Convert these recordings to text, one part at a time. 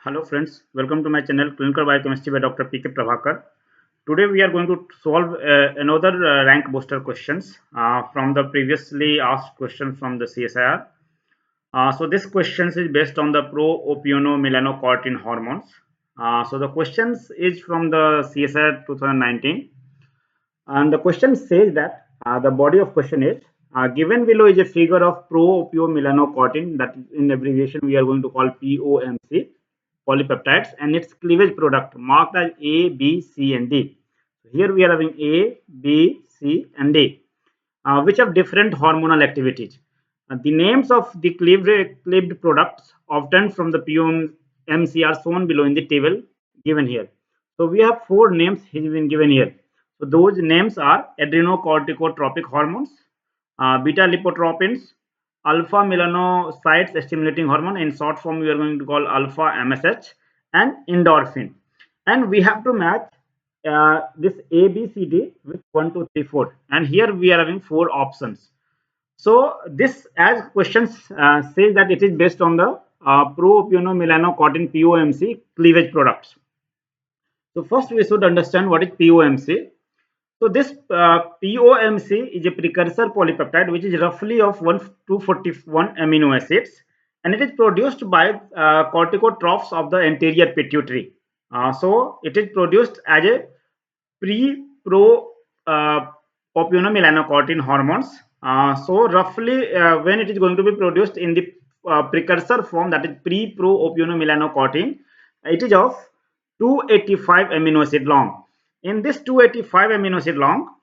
Hello friends, welcome to my channel Clinical Biochemistry by Dr. P.K. Prabhakar. Today we are going to solve another rank booster questions from the previously asked question from the CSIR. So this question is based on the pro-opiomelano Cortin hormones. So the questions is from the CSIR 2019, and the question says that the body of question is given below is a figure of pro-opiomelano Cortin, that in abbreviation we are going to call POMC polypeptides, and its cleavage product marked as A, B, C, and D. Here we are having A, B, C, and D, which have different hormonal activities. The names of the cleaved products obtained from the POMC are shown below in the table given here. So we have four names has been given here. So those names are adrenocorticotropic hormones, beta lipotropins, alpha melanocytes stimulating hormone, in short form we are going to call alpha MSH, and endorphin. And we have to match this A, B, C, D with 1, 2, 3, 4. And here we are having four options. So this, as questions says that it is based on the pro-opiomelano Cortin POMC cleavage products. So first we should understand what is POMC. So this POMC is a precursor polypeptide which is roughly of 241 amino acids, and it is produced by corticotrophs of the anterior pituitary. So it is produced as a pro opiomelanocortin hormones. So roughly when it is going to be produced in the precursor form, that is pro opiomelanocortin, it is of 285 amino acid long. In this 285 amino acid long,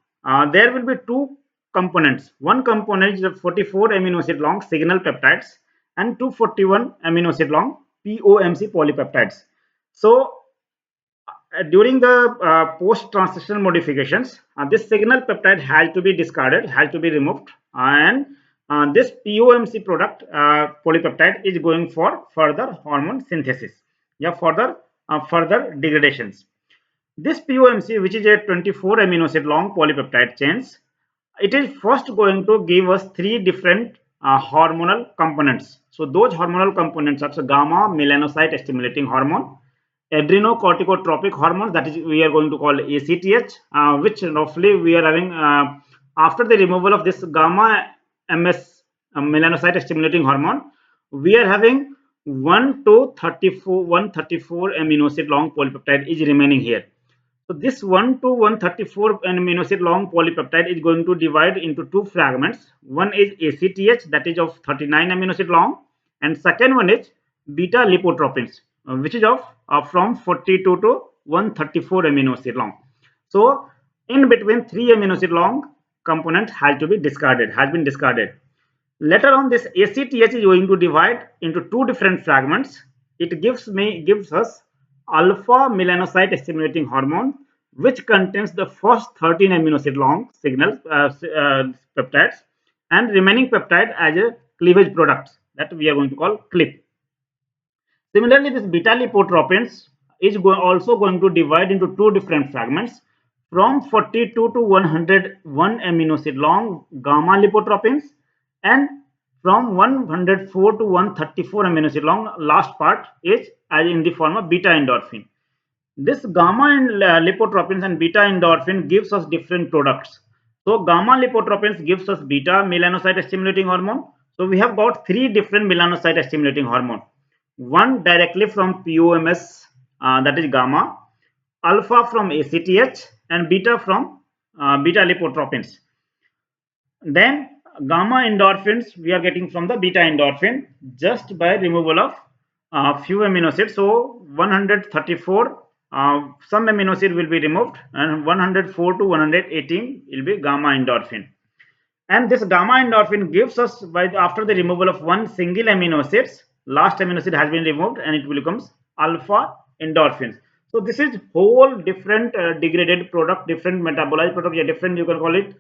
there will be two components. One component is 44 amino acid long signal peptides and 241 amino acid long POMC polypeptides. So during the post-translational modifications, this signal peptide has to be discarded, has to be removed, and this POMC product polypeptide is going for further hormone synthesis, further degradations. This POMC, which is a 24 amino acid long polypeptide chains, it is first going to give us three different hormonal components. So those hormonal components are gamma melanocyte stimulating hormone, adrenocorticotropic hormones, that is we are going to call ACTH, which roughly we are having after the removal of this gamma MS melanocyte stimulating hormone, we are having 134 amino acid long polypeptide is remaining here. So this 1 to 134 amino acid long polypeptide is going to divide into two fragments. One is ACTH, that is of 39 amino acid long, and second one is beta lipotropins, which is of from 42 to 134 amino acid long. So in between 3 amino acid long component has been discarded. Later on, this ACTH is going to divide into two different fragments. It gives us alpha melanocyte stimulating hormone, which contains the first 13 amino acid long signal peptides, and remaining peptide as a cleavage product that we are going to call CLIP. Similarly, this beta lipotropins is also going to divide into two different fragments from 42 to 101 amino acid long gamma lipotropins, and from 104 to 134 amino acid long last part is as in the form of beta endorphin. This gamma and lipotropins and beta endorphin gives us different products. So gamma lipotropins gives us beta melanocyte stimulating hormone. So we have got three different melanocyte stimulating hormone. One directly from POMS, that is gamma, alpha from ACTH, and beta from beta lipotropins. Then gamma endorphins we are getting from the beta endorphin just by removal of few amino acids. So 134 some amino acid will be removed, and 104 to 118 will be gamma endorphin. And this gamma endorphin gives us, after the removal of one single amino acids, last amino acid has been removed, and it becomes alpha endorphins. So this is whole different degraded product, different metabolized product, different, you can call it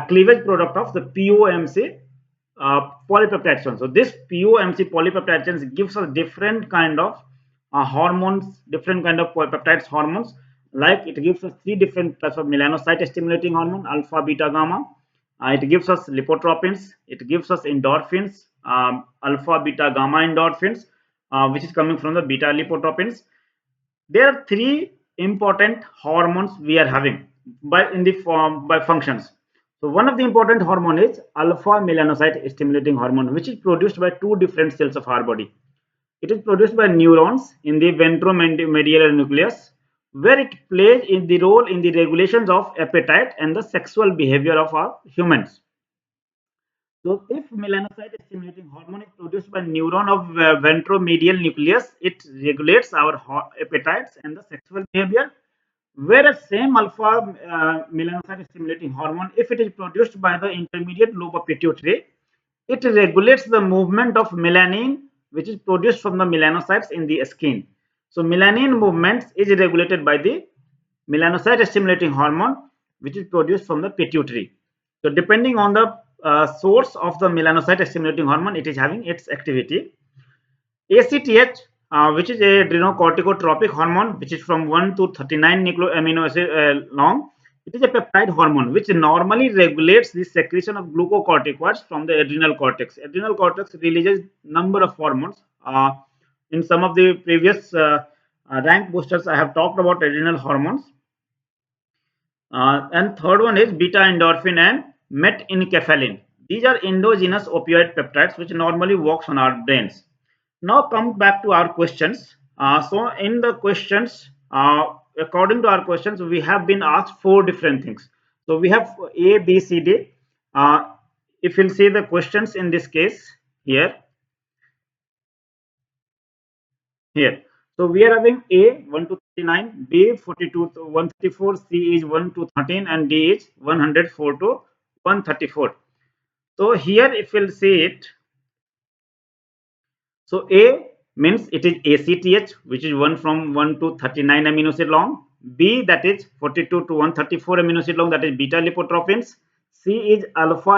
cleavage product of the POMC polypeptide chain. So this POMC polypeptide chains gives us different kind of hormones, different kind of peptides hormones. Like it gives us three different types of melanocyte stimulating hormone, alpha, beta, gamma. It gives us lipotropins, it gives us endorphins, alpha, beta, gamma endorphins, which is coming from the beta lipotropins. There are three important hormones we are having by in the form by functions. So one of the important hormone is alpha melanocyte stimulating hormone, which is produced by two different cells of our body. It is produced by neurons in the ventromedial nucleus, where it plays in the role in the regulations of appetite and the sexual behavior of our humans. So, if melanocyte stimulating hormone is produced by neuron of ventromedial nucleus, it regulates our appetites and the sexual behavior. Whereas same alpha melanocyte stimulating hormone, if it is produced by the intermediate lobe of pituitary, it regulates the movement of melanin, which is produced from the melanocytes in the skin. So melanin movement is regulated by the melanocyte stimulating hormone, which is produced from the pituitary. So depending on the source of the melanocyte stimulating hormone, it is having its activity. ACTH, which is a adrenocorticotropic hormone, which is from 1 to 39 amino acid long. It is a peptide hormone which normally regulates the secretion of glucocorticoids from the adrenal cortex. Adrenal cortex releases number of hormones. In some of the previous rank boosters, I have talked about adrenal hormones. And third one is beta endorphin and metenkephalin. These are endogenous opioid peptides which normally works on our brains. Now come back to our questions. So in the questions, according to our questions, we have been asked four different things. So we have A, B, C, D. If you'll see the questions in this case here, here. So we are having A 1 to 39, B 42 to 134, C is 1 to 13, and D is 104 to 134. So here, if you'll see it, so A means it is ACTH, which is 1 from 1 to 39 amino acid long. B, that is 42 to 134 amino acid long, that is beta lipotropins. C is alpha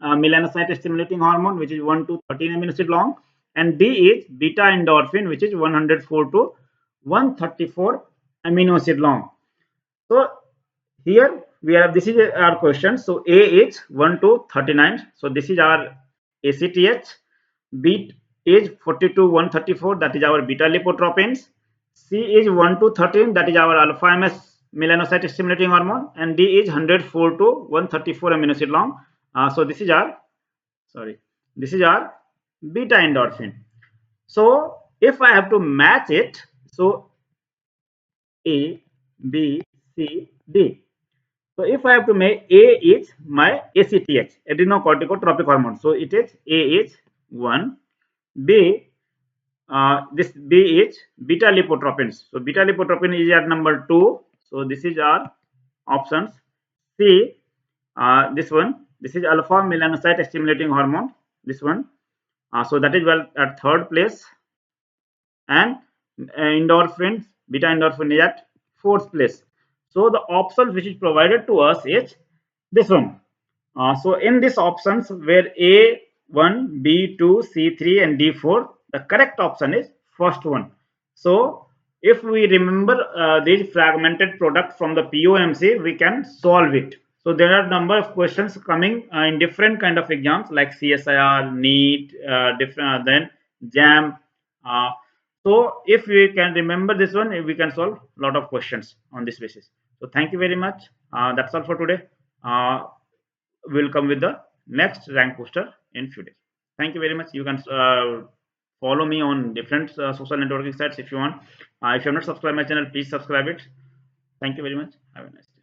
melanocyte stimulating hormone, which is 1 to 13 amino acid long. And D is beta endorphin, which is 104 to 134 amino acid long. So here we have, this is our question. So A is 1 to 39. So this is our ACTH. B is 42 134, that is our beta lipotropins. C is 1 to 13, that is our alpha melanocyte stimulating hormone, and D is 104 to 134 amino acid long. So this is our this is our beta endorphin. So if I have to match it, so A, B, C, D. So if I have to make A is my ACTH, adrenocorticotropic hormone. So it is A is 1, B, this B is beta lipotropins. So beta lipotropin is at number 2. So this is our options. C, this one, this is alpha melanocyte stimulating hormone. This one. So that is well at third place, and endorphins, beta endorphin is at fourth place. So the option which is provided to us is this one. So in these options where A1, B2, C3 and D4, the correct option is first one. So if we remember these fragmented product from the POMC, we can solve it. So there are number of questions coming in different kind of exams like CSIR, NEET, different then JAM. Uh, so if we can remember this one, we can solve a lot of questions on this basis. So thank you very much. That's all for today. Will come with the next rank booster in few days. Thank you very much. You can follow me on different social networking sites if you want. If you have not subscribed my channel, please subscribe it. Thank you very much. Have a nice day.